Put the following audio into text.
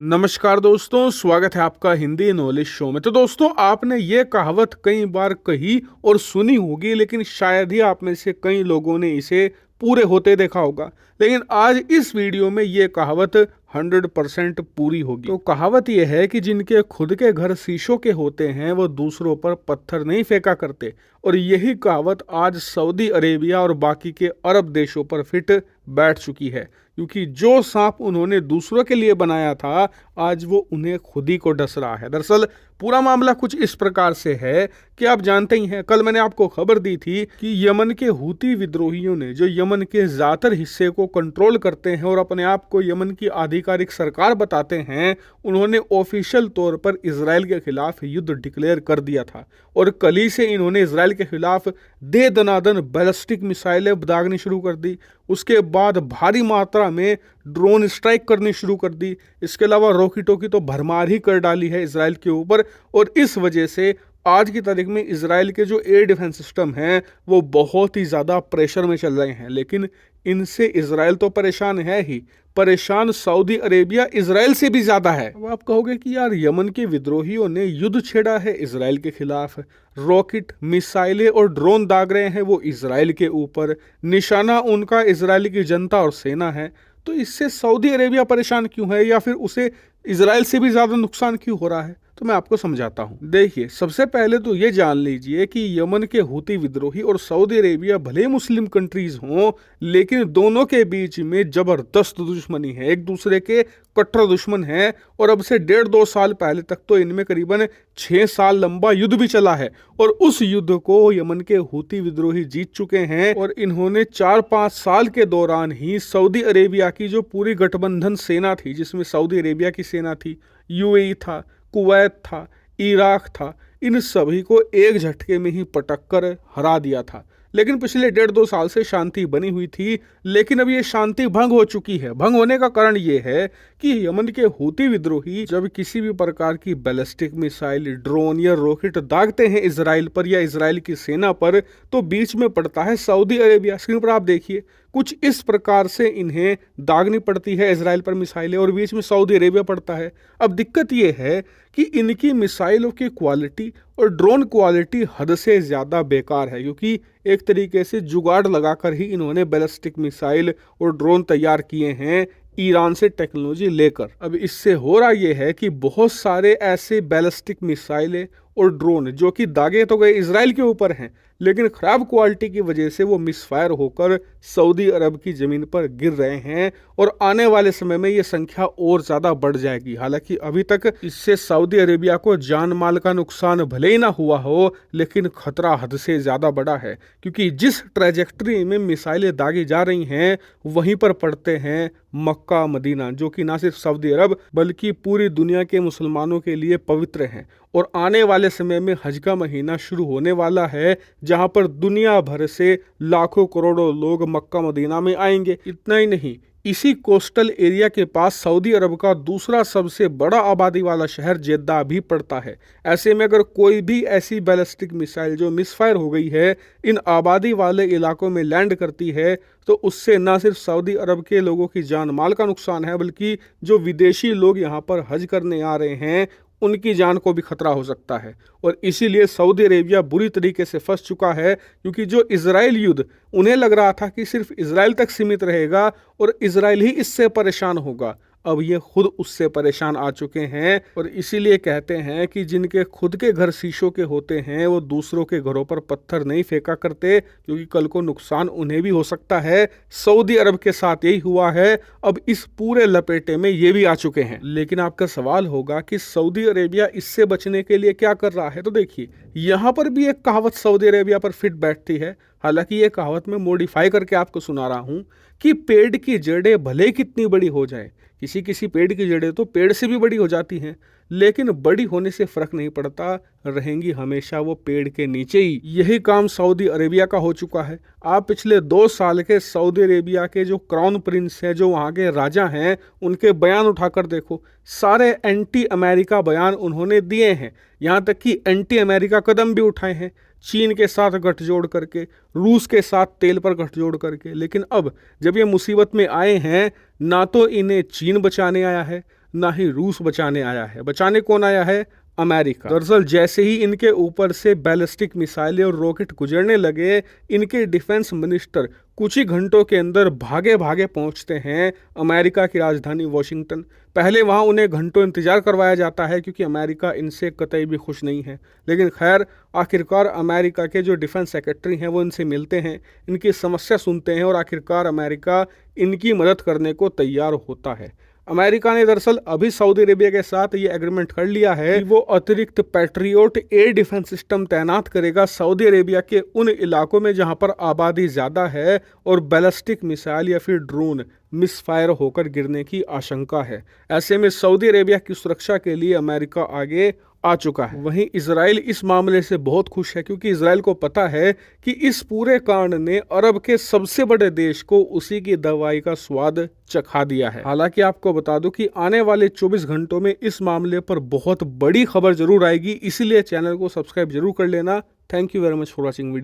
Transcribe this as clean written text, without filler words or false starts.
नमस्कार दोस्तों, स्वागत है आपका हिंदी नॉलेज शो में। तो दोस्तों, आपने ये कहावत कई बार कही और सुनी होगी, लेकिन शायद ही आप में से कई लोगों ने इसे पूरे होते देखा होगा। लेकिन आज इस वीडियो में ये कहावत 100% पूरी होगी। तो कहावत यह है कि जिनके खुद के घर शीशों के होते हैं वो दूसरों पर पत्थर नहीं फेंका करते। और यही कहावत आज सऊदी अरेबिया और बाकी के अरब देशों पर फिट बैठ चुकी है, क्योंकि जो सांप उन्होंने दूसरों के लिए बनाया था आज वो उन्हें खुद ही को डस रहा है। दरअसल पूरा मामला कुछ इस प्रकार से है कि आप जानते ही हैं, कल मैंने आपको खबर दी थी कि यमन के हूती विद्रोहियों ने, जो यमन के ज्यादातर हिस्से को कंट्रोल करते हैं और अपने आप को यमन की आधिकारिक सरकार बताते हैं, उन्होंने ऑफिशियल तौर पर इजराइल के खिलाफ युद्ध डिक्लेयर कर दिया था। और कल ही से इन्होंने इजराइल के खिलाफ दे दनादन बैलिस्टिक मिसाइलें दागनी शुरू कर दी। उसके बाद भारी मात्रा में ड्रोन स्ट्राइक करनी शुरू कर दी। इसके अलावा रॉकेटों की तो भरमार ही कर डाली है इजराइल के ऊपर। और इस वजह से आज की तारीख में इजराइल के जो एयर डिफेंस सिस्टम हैं वो बहुत ही ज़्यादा प्रेशर में चल रहे हैं। लेकिन इनसे इजराइल तो परेशान है ही, परेशान सऊदी अरेबिया इजराइल से भी ज़्यादा है। अब आप कहोगे कि यार, यमन के विद्रोहियों ने युद्ध छेड़ा है इजराइल के खिलाफ, रॉकेट, मिसाइलें और ड्रोन दाग रहे हैं वो इजराइल के ऊपर, निशाना उनका इजराइल की जनता और सेना है। तो इससे सऊदी अरेबिया परेशान क्यों है, या फिर उसे इजराइल से भी ज़्यादा नुकसान क्यों हो रहा है? तो मैं आपको समझाता हूँ। देखिए, सबसे पहले तो ये जान लीजिए कि यमन के हूती विद्रोही और सऊदी अरेबिया भले मुस्लिम कंट्रीज हों, लेकिन दोनों के बीच में जबरदस्त दुश्मनी है, एक दूसरे के कट्टर दुश्मन हैं। और अब से 1.5-2 साल पहले तक तो इनमें करीबन 6 साल लंबा युद्ध भी चला है। और उस युद्ध को यमन के हूती विद्रोही जीत चुके हैं। और इन्होंने 4-5 साल के दौरान ही सऊदी अरेबिया की जो पूरी गठबंधन सेना थी, जिसमें सऊदी अरेबिया की सेना थी, यूएई था, कुवैत था, इराक था, इन सभी को एक झटके में ही पटक कर हरा दिया था। लेकिन पिछले 1.5-2 साल से शांति बनी हुई थी, लेकिन अब ये शांति भंग हो चुकी है। भंग होने का कारण ये है कि यमन के हूती विद्रोही जब किसी भी प्रकार की बैलिस्टिक मिसाइल, ड्रोन या रॉकेट दागते हैं इजराइल पर या इजराइल की सेना पर, तो बीच में पड़ता है सऊदी अरेबिया। स्क्रीन पर आप देखिए, कुछ इस प्रकार से इन्हें दागनी पड़ती है इजराइल पर मिसाइलें और बीच में सऊदी अरेबिया पड़ता है। अब दिक्कत यह है कि इनकी मिसाइलों की क्वालिटी और ड्रोन क्वालिटी हद से ज़्यादा बेकार है, क्योंकि एक तरीके से जुगाड़ लगाकर ही इन्होंने बैलिस्टिक मिसाइल और ड्रोन तैयार किए हैं ईरान से टेक्नोलॉजी लेकर। अब इससे हो रहा यह है कि बहुत सारे ऐसे बैलिस्टिक मिसाइलें और ड्रोन जो कि दागे तो गए इजराइल के ऊपर हैं, लेकिन ख़राब क्वालिटी की वजह से वो मिसफायर होकर सऊदी अरब की ज़मीन पर गिर रहे हैं। और आने वाले समय में ये संख्या और ज़्यादा बढ़ जाएगी। हालांकि अभी तक इससे सऊदी अरेबिया को जान माल का नुकसान भले ही ना हुआ हो, लेकिन खतरा हद से ज़्यादा बड़ा है, क्योंकि जिस ट्रैजेक्टरी में मिसाइलें दागी जा रही हैं वहीं पर पड़ते हैं मक्का मदीना, जो कि ना सिर्फ सऊदी अरब बल्कि पूरी दुनिया के मुसलमानों के लिए पवित्र हैं। और आने वाले समय में हज का महीना शुरू होने वाला है, जहां पर दुनिया भर से लाखों करोड़ों लोग मक्का मदीना में आएंगे। इतना ही नहीं, इसी कोस्टल एरिया के पास सऊदी अरब का दूसरा सबसे बड़ा आबादी वाला शहर जेद्दा भी पड़ता है। ऐसे में अगर कोई भी ऐसी बैलिस्टिक मिसाइल जो मिसफायर हो गई है इन आबादी वाले इलाकों में लैंड करती है, तो उससे न सिर्फ सऊदी अरब के लोगों की जान माल का नुकसान है, बल्कि जो विदेशी लोग यहाँ पर हज करने आ रहे हैं उनकी जान को भी खतरा हो सकता है। और इसीलिए सऊदी अरेबिया बुरी तरीके से फंस चुका है, क्योंकि जो इजराइल युद्ध उन्हें लग रहा था कि सिर्फ इजराइल तक सीमित रहेगा और इजराइल ही इससे परेशान होगा, अब ये खुद उससे परेशान आ चुके हैं। और इसीलिए कहते हैं कि जिनके खुद के घर शीशों के होते हैं वो दूसरों के घरों पर पत्थर नहीं फेंका करते, क्योंकि कल को नुकसान उन्हें भी हो सकता है। सऊदी अरब के साथ यही हुआ है, अब इस पूरे लपेटे में ये भी आ चुके हैं। लेकिन आपका सवाल होगा कि सऊदी अरेबिया इससे बचने के लिए क्या कर रहा है? तो देखिए, यहाँ पर भी एक कहावत सऊदी अरेबिया पर फिट बैठती है। हालांकि ये कहावत मैं मॉडिफाई करके आपको सुना रहा हूँ कि पेड़ की जड़ें भले कितनी बड़ी हो जाए, किसी किसी पेड़ की जड़ें तो पेड़ से भी बड़ी हो जाती हैं, लेकिन बड़ी होने से फर्क नहीं पड़ता, रहेंगी हमेशा वो पेड़ के नीचे ही। यही काम सऊदी अरेबिया का हो चुका है। आप पिछले 2 साल के सऊदी अरेबिया के जो क्राउन प्रिंस हैं, जो वहाँ के राजा हैं, उनके बयान उठाकर देखो, सारे एंटी अमेरिका बयान उन्होंने दिए हैं। यहाँ तक कि एंटी अमेरिका कदम भी उठाए हैं, चीन के साथ गठजोड़ करके, रूस के साथ तेल पर गठजोड़ करके। लेकिन अब जब ये मुसीबत में आए हैं, ना तो इन्हें चीन बचाने आया है, ना ही रूस बचाने आया है। बचाने कौन आया है? अमेरिका। दरअसल जैसे ही इनके ऊपर से बैलिस्टिक मिसाइलें और रॉकेट गुजरने लगे, इनके डिफेंस मिनिस्टर कुछ ही घंटों के अंदर भागे भागे पहुंचते हैं अमेरिका की राजधानी वॉशिंगटन। पहले वहां उन्हें घंटों इंतजार करवाया जाता है क्योंकि अमेरिका इनसे कतई भी खुश नहीं है। लेकिन खैर, आखिरकार अमेरिका के जो डिफेंस सेक्रेटरी हैं वो इनसे मिलते हैं, इनकी समस्या सुनते हैं और आखिरकार अमेरिका इनकी मदद करने को तैयार होता है। अमेरिका ने दरअसल अभी सऊदी अरेबिया के साथ ये एग्रीमेंट कर लिया है कि वो अतिरिक्त पैट्रियोट एयर डिफेंस सिस्टम तैनात करेगा सऊदी अरेबिया के उन इलाकों में जहां पर आबादी ज़्यादा है और बैलिस्टिक मिसाइल या फिर ड्रोन मिसफायर होकर गिरने की आशंका है। ऐसे में सऊदी अरेबिया की सुरक्षा के लिए अमेरिका आगे आ चुका है। वहीं इजराइल इस मामले से बहुत खुश है क्योंकि इजराइल को पता है कि इस पूरे कांड ने अरब के सबसे बड़े देश को उसी की दवाई का स्वाद चखा दिया है। हालांकि आपको बता दूं कि आने वाले 24 घंटों में इस मामले पर बहुत बड़ी खबर जरूर आएगी, इसीलिए चैनल को सब्सक्राइब जरूर कर लेना। Thank you very much for watching video.